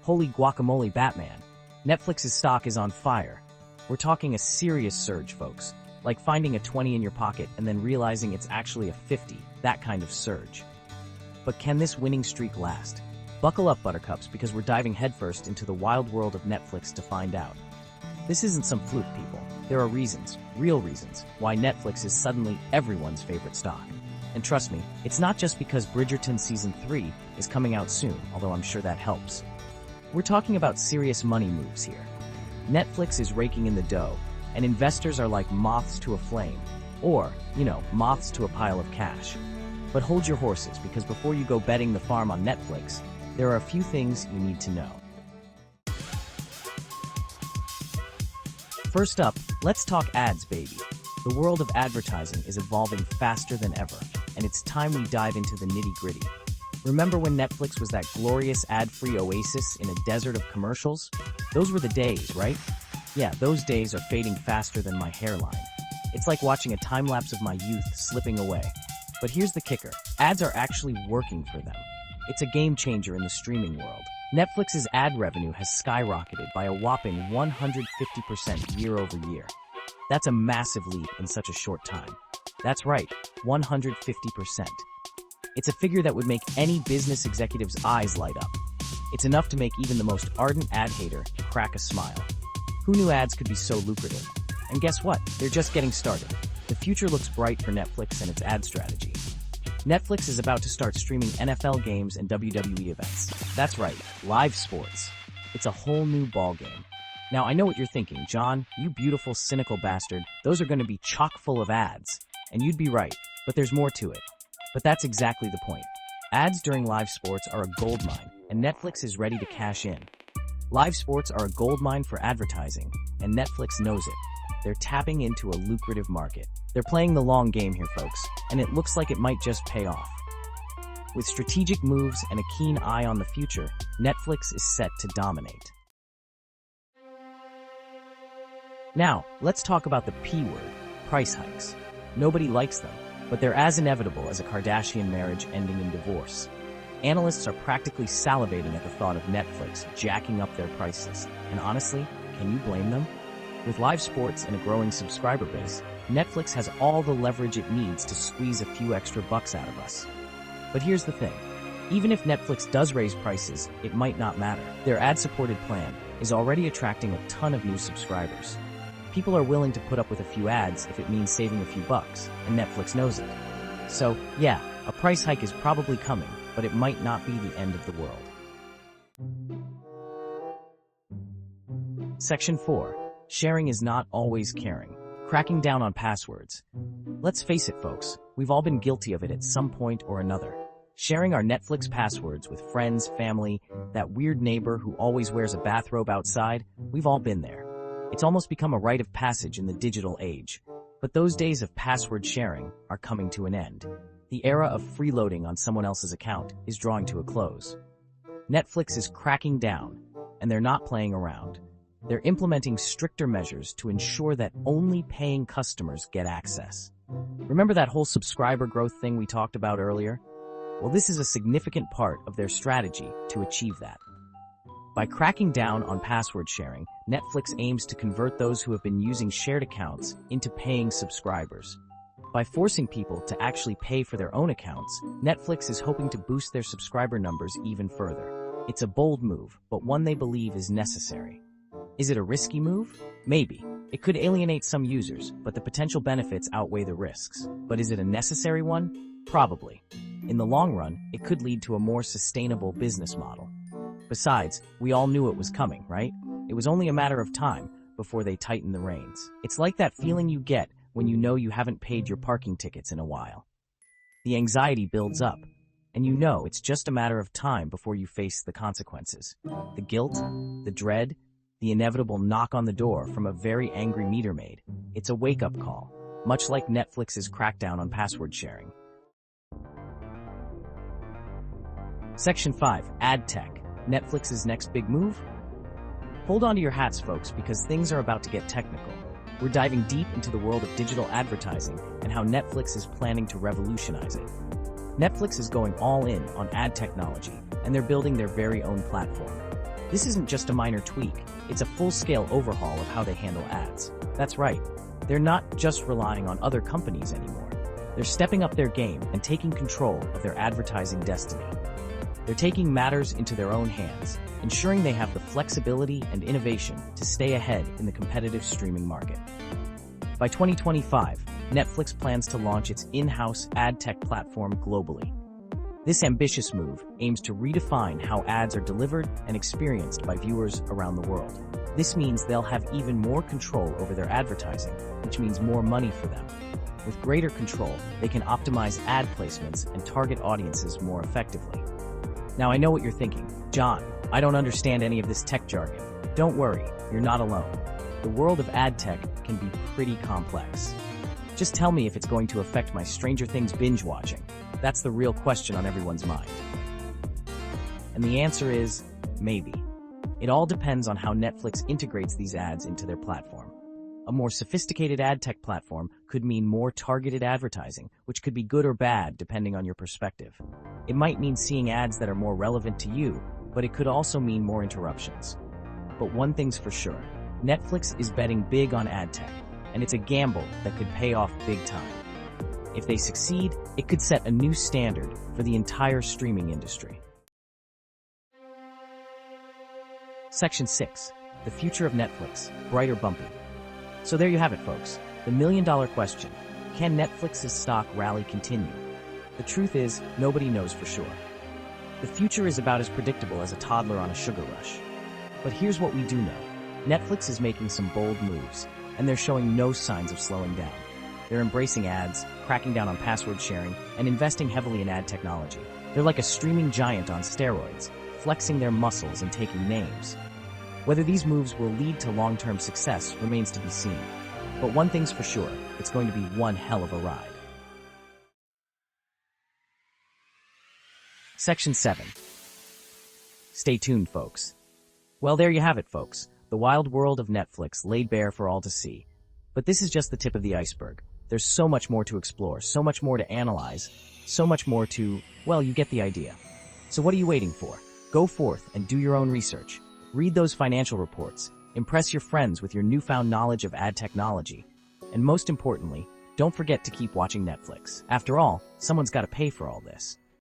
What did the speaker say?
Holy guacamole, Batman. Netflix's stock is on fire. We're talking a serious surge, folks. Like finding a 20 in your pocket and then realizing it's actually a 50, that kind of surge. But can this winning streak last? Buckle up, buttercups, because we're diving headfirst into the wild world of Netflix to find out. This isn't some fluke, people. There are reasons, real reasons, why Netflix is suddenly everyone's favorite stock. And trust me, it's not just because Bridgerton Season 3 is coming out soon, although I'm sure that helps. We're talking about serious money moves here. Netflix is raking in the dough, and investors are like moths to a flame. Or, moths to a pile of cash. But hold your horses, because before you go betting the farm on Netflix, there are a few things you need to know. First up, let's talk ads, baby. The world of advertising is evolving faster than ever, and it's time we dive into the nitty-gritty. Remember when Netflix was that glorious ad-free oasis in a desert of commercials? Those were the days, right? Yeah, those days are fading faster than my hairline. It's like watching a time-lapse of my youth slipping away. But here's the kicker. Ads are actually working for them. It's a game changer in the streaming world. Netflix's ad revenue has skyrocketed by a whopping 150% year over year. That's a massive leap in such a short time. That's right, 150%. It's a figure that would make any business executive's eyes light up. It's enough to make even the most ardent ad hater crack a smile. Who knew ads could be so lucrative? And guess what? They're just getting started. The future looks bright for Netflix and its ad strategy. Netflix is about to start streaming NFL games and WWE events. That's right, live sports. It's a whole new ballgame. Now, I know what you're thinking, John, you beautiful, cynical bastard. Those are going to be chock full of ads. And you'd be right, but there's more to it. But that's exactly the point. Ads during live sports are a goldmine, and Netflix is ready to cash in. Live sports are a goldmine for advertising, and Netflix knows it. They're tapping into a lucrative market. They're playing the long game here, folks, and it looks like it might just pay off. With strategic moves and a keen eye on the future, Netflix is set to dominate. Now, let's talk about the P word, price hikes. Nobody likes them, but they're as inevitable as a Kardashian marriage ending in divorce. Analysts are practically salivating at the thought of Netflix jacking up their prices, and honestly, can you blame them? With live sports and a growing subscriber base, Netflix has all the leverage it needs to squeeze a few extra bucks out of us. But here's the thing. Even if Netflix does raise prices, it might not matter. Their ad-supported plan is already attracting a ton of new subscribers. People are willing to put up with a few ads if it means saving a few bucks, and Netflix knows it. So, yeah, a price hike is probably coming, but it might not be the end of the world. Section 4. Sharing is not always caring. Cracking down on passwords. Let's face it, folks, we've all been guilty of it at some point or another. Sharing our Netflix passwords with friends, family, that weird neighbor who always wears a bathrobe outside, we've all been there. It's almost become a rite of passage in the digital age. But those days of password sharing are coming to an end. The era of freeloading on someone else's account is drawing to a close. Netflix is cracking down, and they're not playing around. They're implementing stricter measures to ensure that only paying customers get access. Remember that whole subscriber growth thing we talked about earlier? Well, this is a significant part of their strategy to achieve that. By cracking down on password sharing, Netflix aims to convert those who have been using shared accounts into paying subscribers. By forcing people to actually pay for their own accounts, Netflix is hoping to boost their subscriber numbers even further. It's a bold move, but one they believe is necessary. Is it a risky move? Maybe. It could alienate some users, but the potential benefits outweigh the risks. But is it a necessary one? Probably. In the long run, it could lead to a more sustainable business model. Besides, we all knew it was coming, right? It was only a matter of time before they tightened the reins. It's like that feeling you get when you know you haven't paid your parking tickets in a while. The anxiety builds up, and you know it's just a matter of time before you face the consequences. The guilt, the dread, the inevitable knock on the door from a very angry meter maid. It's a wake-up call, much like Netflix's crackdown on password sharing. Section 5. Ad tech. Netflix's next big move? Hold on to your hats, folks, because things are about to get technical. We're diving deep into the world of digital advertising and how Netflix is planning to revolutionize it. Netflix is going all in on ad technology, and they're building their very own platform. This isn't just a minor tweak, it's a full-scale overhaul of how they handle ads. That's right, they're not just relying on other companies anymore. They're stepping up their game and taking control of their advertising destiny. They're taking matters into their own hands, ensuring they have the flexibility and innovation to stay ahead in the competitive streaming market. By 2025, Netflix plans to launch its in-house ad tech platform globally. This ambitious move aims to redefine how ads are delivered and experienced by viewers around the world. This means they'll have even more control over their advertising, which means more money for them. With greater control, they can optimize ad placements and target audiences more effectively. Now I know what you're thinking. John, I don't understand any of this tech jargon. Don't worry, you're not alone. The world of ad tech can be pretty complex. Just tell me if it's going to affect my Stranger Things binge watching. That's the real question on everyone's mind. And the answer is, maybe. It all depends on how Netflix integrates these ads into their platform. A more sophisticated ad tech platform could mean more targeted advertising, which could be good or bad depending on your perspective. It might mean seeing ads that are more relevant to you, but it could also mean more interruptions. But one thing's for sure, Netflix is betting big on ad tech, and it's a gamble that could pay off big time. If they succeed, it could set a new standard for the entire streaming industry. Section 6. The future of Netflix, bright or bumpy? So there you have it, folks. The million-dollar question. Can Netflix's stock rally continue? The truth is, nobody knows for sure. The future is about as predictable as a toddler on a sugar rush. But here's what we do know. Netflix is making some bold moves, and they're showing no signs of slowing down. They're embracing ads, cracking down on password sharing, and investing heavily in ad technology. They're like a streaming giant on steroids, flexing their muscles and taking names. Whether these moves will lead to long-term success remains to be seen. But one thing's for sure, it's going to be one hell of a ride. Section 7. Stay tuned, folks. Well, there you have it, folks. The wild world of Netflix laid bare for all to see. But this is just the tip of the iceberg. There's so much more to explore, so much more to analyze, so much more to, well, you get the idea. So what are you waiting for? Go forth and do your own research. Read those financial reports. Impress your friends with your newfound knowledge of ad technology. And most importantly, don't forget to keep watching Netflix. After all, someone's got to pay for all this.